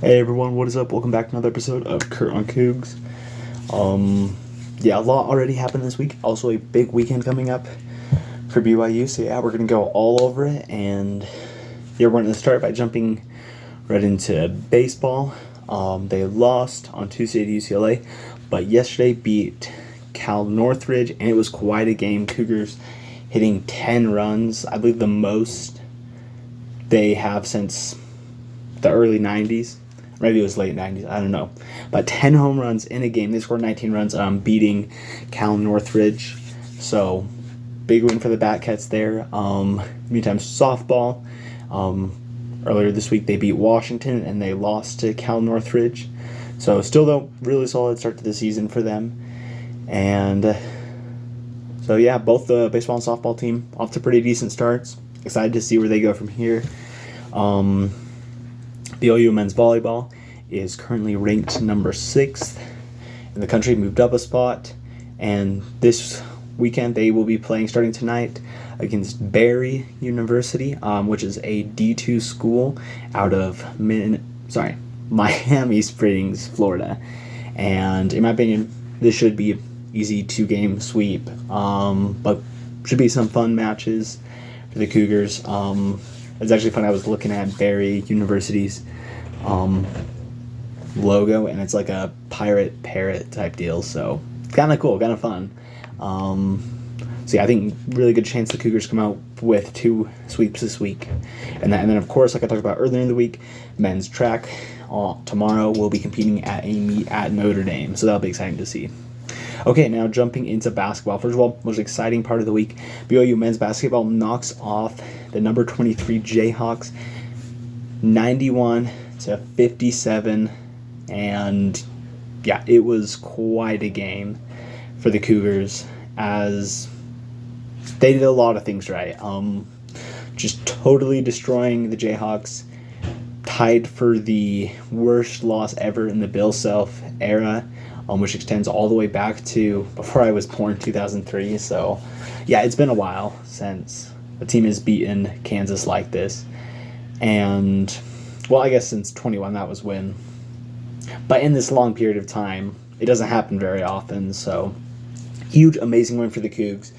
Hey everyone, what is up? Welcome back to another episode of Kurt on Cougs. A lot already happened this week. Also a big weekend coming up for BYU. So yeah, we're gonna go all over it, and we're gonna start by jumping right into baseball. They lost on Tuesday to UCLA, but yesterday beat Cal Northridge, and it was quite a game. Cougars hitting 10 runs, I believe the most they have since the early 90s. Maybe it was late 90s, I don't know. But 10 home runs in a game. They scored 19 runs, beating Cal Northridge. So, big win for the Batcats there. Meantime, softball. Earlier this week, they beat Washington, and they lost to Cal Northridge. So, still, though, really solid start to the season for them. And both the baseball and softball team off to pretty decent starts. Excited to see where they go from here. BYU men's volleyball is currently ranked number 6th in the country, moved up a spot, and this weekend they will be playing starting tonight against Barry University, which is a D2 school out of Miami Springs, Florida. And in my opinion, this should be an easy 2-game sweep, but should be some fun matches for the Cougars. It's actually fun. I was looking at Barry University's logo, and it's like a pirate parrot type deal, so kind of cool, kind of fun. I think really good chance the Cougars come out with 2 sweeps this week. And then of course, like I talked about earlier in the week, men's track tomorrow will be competing at a meet at Notre Dame, so that'll be exciting to see. Okay, now jumping into basketball. First of all, most exciting part of the week, BYU men's basketball knocks off the number 23 Jayhawks 91-57, and it was quite a game for the Cougars as they did a lot of things right. Just totally destroying the Jayhawks, tied for the worst loss ever in the Bill Self era, which extends all the way back to before I was born, 2003. So, it's been a while since a team has beaten Kansas like this. And, I guess since 21, that was when. But in this long period of time, it doesn't happen very often. So, huge, amazing win for the Cougs.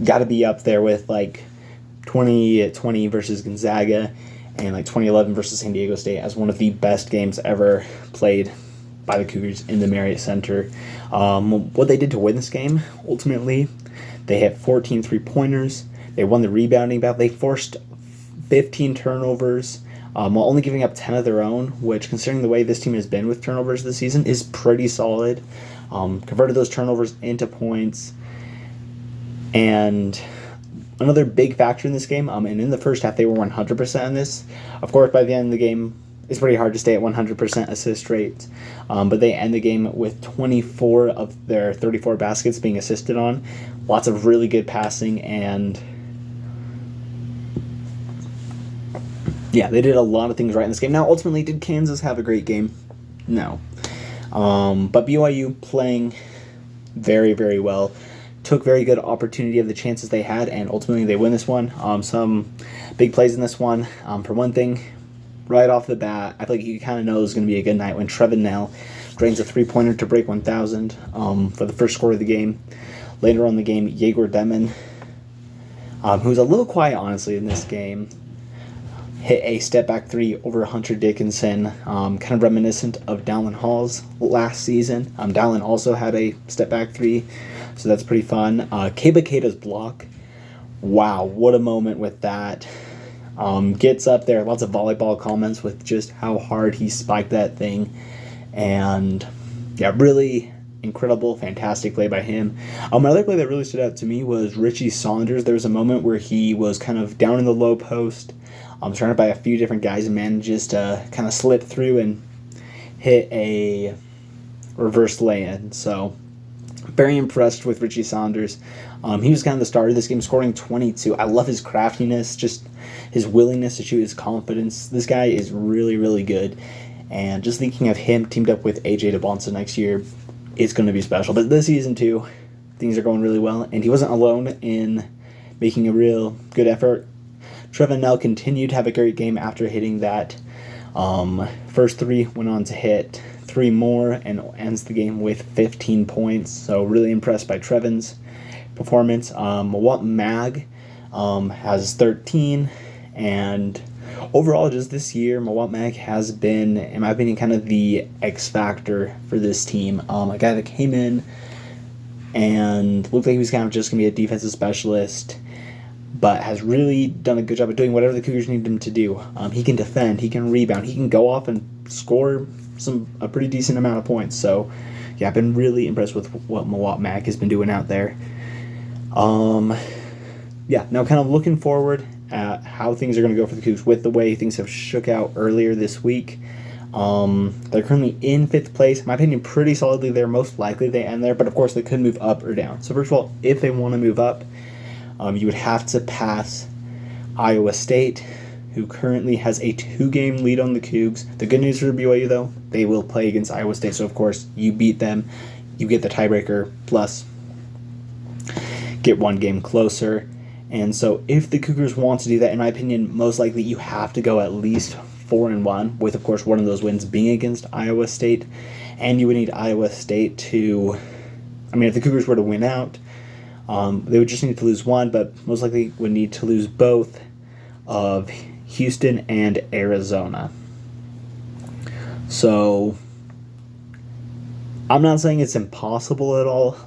Got to be up there with, 2020 versus Gonzaga and, 2011 versus San Diego State as one of the best games ever played by the Cougars in the Marriott Center. What they did to win this game, ultimately, they hit 14 three-pointers. They won the rebounding battle. They forced 15 turnovers while only giving up 10 of their own, which, considering the way this team has been with turnovers this season, is pretty solid. Converted those turnovers into points. And another big factor in this game, and in the first half, they were 100% on this. Of course, by the end of the game, it's pretty hard to stay at 100% assist rate, but they end the game with 24 of their 34 baskets being assisted on. Lots of really good passing, and they did a lot of things right in this game. Now, ultimately, did Kansas have a great game? No. But BYU playing very, very well. Took very good opportunity of the chances they had, and ultimately they win this one. Some big plays in this one. For one thing, right off the bat, I feel like you kind of know it's going to be a good night when Trevin Nell drains a 3-pointer to break 1,000 for the first score of the game. Later on in the game, Yegor Demon, who's a little quiet, honestly, in this game, hit a step-back 3 over Hunter Dickinson, kind of reminiscent of Dallin Hall's last season. Dallin also had a step-back 3, so that's pretty fun. Keba Keita's block, wow, what a moment with that. Gets up there, lots of volleyball comments with just how hard he spiked that thing. And, really incredible, fantastic play by him. Another play that really stood out to me was Richie Saunders. There was a moment where he was kind of down in the low post, surrounded by a few different guys, and manages to kind of slip through and hit a reverse lay-in. So, very impressed with Richie Saunders. He was kind of the star of this game, scoring 22. I love his craftiness, just his willingness to shoot, his confidence. This guy is really, really good. And just thinking of him teamed up with AJ DeBonsa next year, it's going to be special. But this season, too, things are going really well. And he wasn't alone in making a real good effort. Trevin Nell continued to have a great game after hitting that First three went on to hit three more and ends the game with 15 points. So really impressed by Trevin's performance. Mawat Mag has 13, and overall just this year, Mawat Mag has been, in my opinion, kind of the X factor for this team. A guy that came in and looked like he was kind of just going to be a defensive specialist, but has really done a good job of doing whatever the Cougars need him to do. He can defend, he can rebound, he can go off and score a pretty decent amount of points. So, yeah, I've been really impressed with what Mawat Mag has been doing out there. Now kind of looking forward at how things are going to go for the Cougs with the way things have shook out earlier this week. They're currently in 5th place. In my opinion, pretty solidly there. Most likely they end there, but of course they could move up or down. So first of all, if they want to move up, you would have to pass Iowa State, who currently has a 2-game lead on the Cougs. The good news for BYU, though, they will play against Iowa State. So, of course, you beat them, you get the tiebreaker, plus get 1 game closer. And so if the Cougars want to do that, in my opinion, most likely you have to go at least 4-1, with, of course, one of those wins being against Iowa State. And you would need Iowa State to... if the Cougars were to win out, they would just need to lose one, but most likely would need to lose both of Houston and Arizona. So I'm not saying it's impossible at all,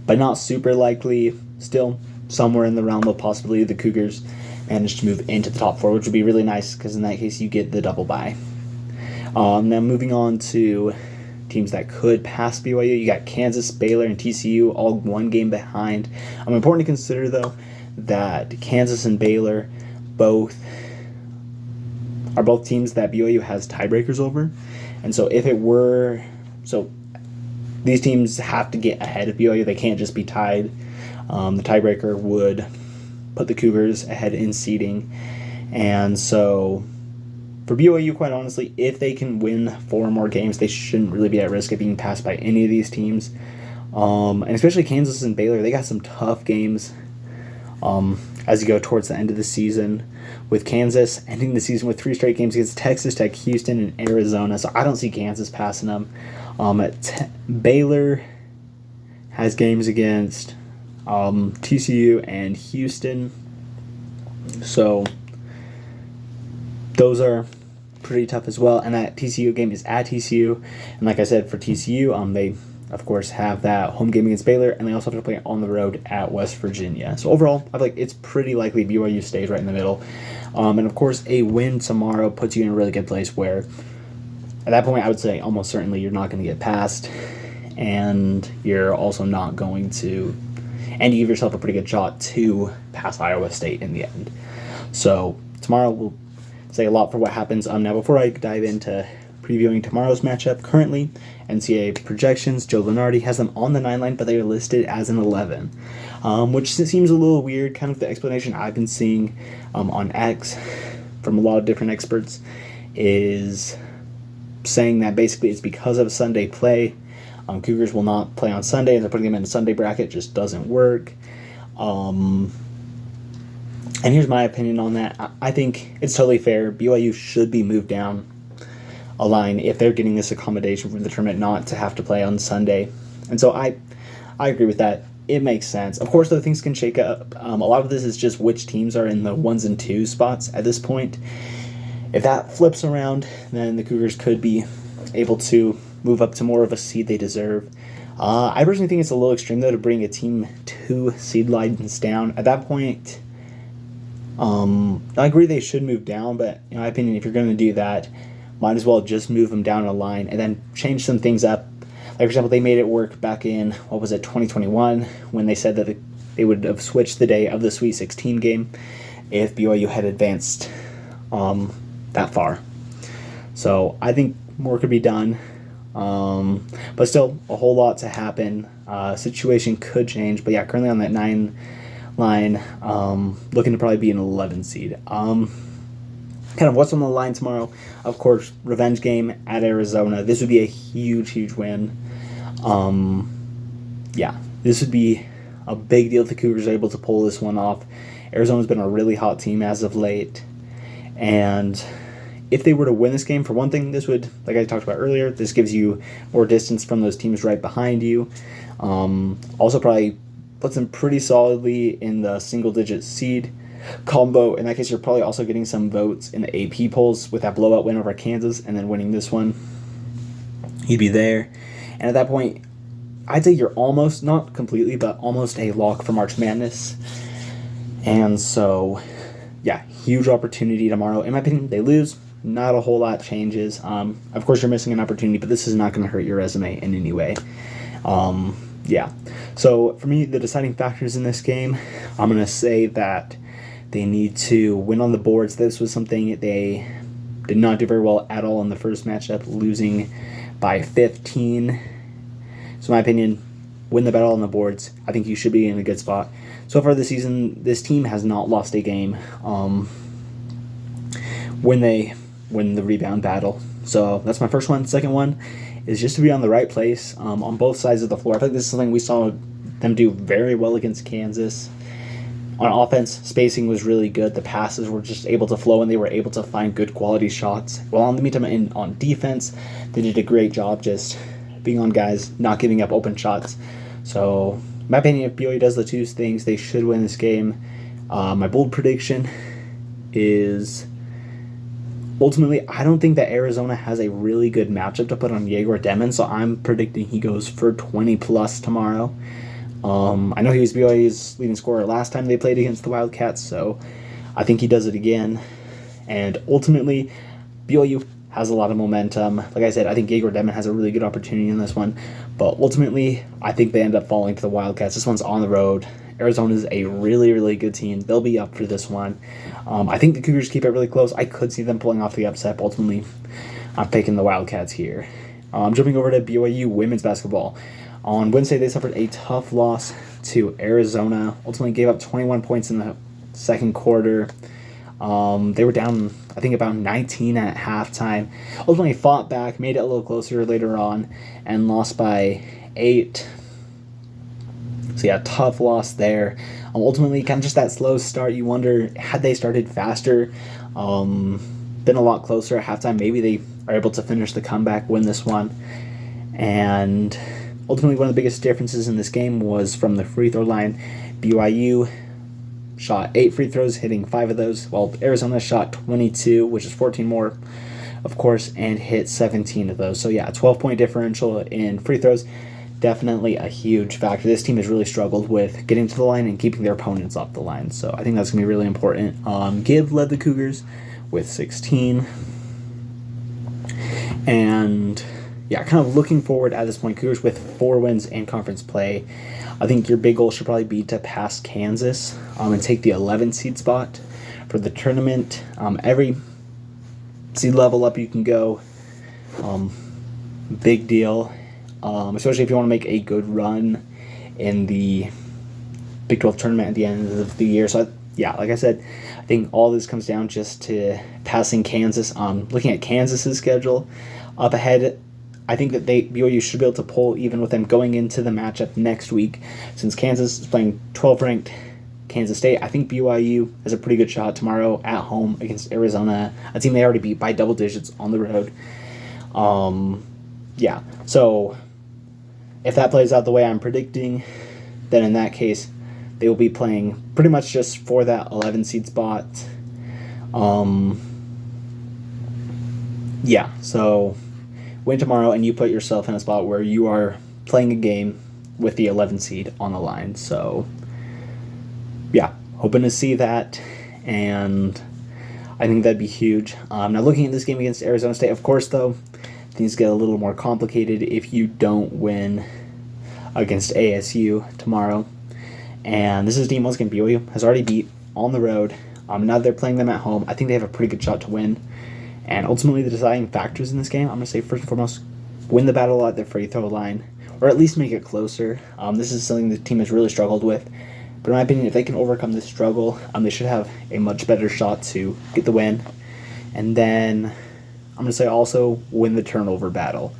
but not super likely. Still somewhere in the realm of possibility the Cougars manage to move into the top 4, which would be really nice because in that case you get the double bye. Now moving on to teams that could pass BYU, you got Kansas, Baylor, and TCU all 1 game behind. Important to consider though that Kansas and Baylor are both teams that BYU has tiebreakers over, and so these teams have to get ahead of BYU. They can't just be tied. The tiebreaker would put the Cougars ahead in seeding, and so for BYU, quite honestly, if they can win 4 more games, they shouldn't really be at risk of being passed by any of these teams, and especially Kansas and Baylor. They got some tough games as you go towards the end of the season, with Kansas ending the season with 3 straight games against Texas Tech, Houston, and Arizona. So I don't see Kansas passing them. Baylor has games against TCU and Houston. So those are pretty tough as well. And that TCU game is at TCU. And like I said, for TCU, they of course have that home game against Baylor, and they also have to play on the road at West Virginia. So overall, I feel like it's pretty likely BYU stays right in the middle. And of course, a win tomorrow puts you in a really good place where, at that point, I would say almost certainly you're not going to get passed, and you're also not going to, and you give yourself a pretty good shot to pass Iowa State in the end. So tomorrow will say a lot for what happens. Now, before I dive into previewing tomorrow's matchup, currently NCAA projections, Joe Lunardi has them on the 9 line, but they are listed as an 11, which seems a little weird. Kind of the explanation I've been seeing on X from a lot of different experts is saying that basically it's because of Sunday play. Cougars will not play on Sunday, and they're putting them in a Sunday bracket. It just doesn't work. And here's my opinion on that. I think it's totally fair. BYU should be moved down a line if they're getting this accommodation from the tournament not to have to play on Sunday. And so I agree with that. It makes sense. Of course, though, things can shake up. A lot of this is just which teams are in the 1s and 2 spots at this point. If that flips around, then the Cougars could be able to move up to more of a seed they deserve. I personally think it's a little extreme, though, to bring a team 2 seed lines down. At that point, I agree they should move down, but in my opinion, if you're going to do that, might as well just move them down a line and then change some things up. Like, for example, they made it work back in, 2021, when they said that they would have switched the day of the Sweet 16 game if BYU had advanced that far. So I think more could be done, but still a whole lot to happen. Situation could change, but yeah, currently on that 9 line, looking to probably be an 11 seed. Kind of what's on the line tomorrow? Of course, revenge game at Arizona. This would be a huge win. This would be a big deal if the Cougars are able to pull this one off. Arizona's been a really hot team as of late, and If they were to win this game, for one thing, this would, like I talked about earlier, this gives you more distance from those teams right behind you. Also probably puts them pretty solidly in the single-digit seed combo. In that case, you're probably also getting some votes in the AP polls with that blowout win over Kansas and then winning this one. You'd be there. And at that point, I'd say you're almost, not completely, but almost a lock for March Madness. And so, yeah, huge opportunity tomorrow. In my opinion, they lose. Not a whole lot changes. Of course, you're missing an opportunity, but this is not going to hurt your resume in any way. Yeah. So, for me, the deciding factors in this game, I'm going to say that they need to win on the boards. This was something they did not do very well at all in the first matchup, losing by 15. So in my opinion, win the battle on the boards. I think you should be in a good spot. So far this season, this team has not lost a game when they win the rebound battle. So that's my first one. Second one is just to be on the right place on both sides of the floor. I think this is something we saw them do very well against Kansas. On offense, spacing was really good. The passes were just able to flow, and they were able to find good quality shots. Well, on the meantime, on defense, they did a great job just being on guys, not giving up open shots. So, in my opinion, if BYU does the two things, they should win this game. My bold prediction is ultimately, I don't think that Arizona has a really good matchup to put on Yegor Demon, so I'm predicting he goes for 20 plus tomorrow. I know he was BYU's leading scorer last time they played against the Wildcats, so I think he does it again. And ultimately, BYU has a lot of momentum. Like I said, I think Yegor Demon has a really good opportunity in this one. But ultimately, I think they end up falling to the Wildcats. This one's on the road. Arizona is a really, really good team. They'll be up for this one. I think the Cougars keep it really close. I could see them pulling off the upset. But ultimately, I'm picking the Wildcats here. Jumping over to BYU women's basketball. On Wednesday, they suffered a tough loss to Arizona. Ultimately gave up 21 points in the second quarter. They were down, I think, about 19 at halftime. Ultimately fought back, made it a little closer later on, and lost by 8. So yeah, tough loss there. Ultimately, kind of just that slow start. You wonder, had they started faster, been a lot closer at halftime, maybe they are able to finish the comeback, win this one. And ultimately, one of the biggest differences in this game was from the free throw line. BYU shot 8 free throws, hitting 5 of those, while Arizona shot 22, which is 14 more, of course, and hit 17 of those. So yeah, a 12-point differential in free throws, definitely a huge factor. This team has really struggled with getting to the line and keeping their opponents off the line, so I think that's going to be really important. Gibb led the Cougars with 16, and yeah, kind of looking forward at this point, Cougars with 4 wins in conference play. I think your big goal should probably be to pass Kansas and take the 11 seed spot for the tournament. Every seed level up you can go, big deal, especially if you want to make a good run in the Big 12 tournament at the end of the year. So, yeah, like I said, I think all this comes down just to passing Kansas. Looking at Kansas's schedule up ahead, I think that BYU should be able to pull even with them going into the matchup next week. Since Kansas is playing 12th-ranked Kansas State, I think BYU has a pretty good shot tomorrow at home against Arizona, a team they already beat by double digits on the road. Yeah, so if that plays out the way I'm predicting, then in that case, they will be playing pretty much just for that 11 seed spot. Yeah, so win tomorrow and you put yourself in a spot where you are playing a game with the 11 seed on the line. So yeah, hoping to see that, and I think that'd be huge. Now looking at this game against Arizona State, of course though, things get a little more complicated if you don't win against ASU tomorrow. And this is a team, once again, BYU has already beat on the road. Now they're playing them at home. I think they have a pretty good shot to win. And ultimately, the deciding factors in this game, I'm going to say, first and foremost, win the battle at the free throw line, or at least make it closer. This is something the team has really struggled with. But in my opinion, if they can overcome this struggle, they should have a much better shot to get the win. And then I'm going to say also win the turnover battle.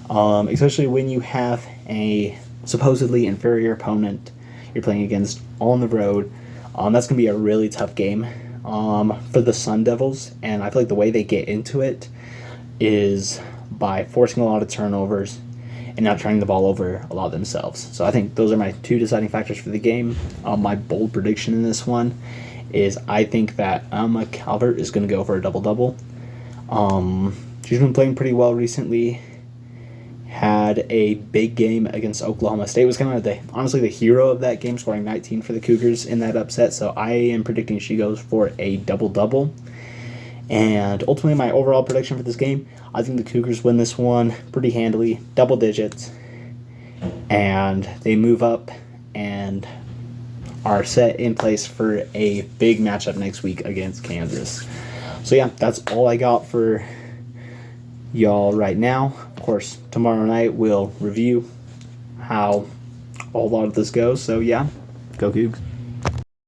Especially when you have a supposedly inferior opponent you're playing against on the road. That's going to be a really tough game. for the Sun Devils, and I feel like the way they get into it is by forcing a lot of turnovers and not turning the ball over a lot themselves. So I think those are my two deciding factors for the game. My bold prediction in this one is I think that Emma Calvert is going to go for a double-double. She's been playing pretty well recently. Had a big game against Oklahoma State. Was kind of honestly the hero of that game, scoring 19 for the Cougars in that upset. So I am predicting she goes for a double-double. And ultimately, my overall prediction for this game, I think the Cougars win this one pretty handily, double digits. And they move up and are set in place for a big matchup next week against Kansas. So yeah, that's all I got for y'all right now. Of course, tomorrow night we'll review how a lot of this goes. So yeah, go Cougs.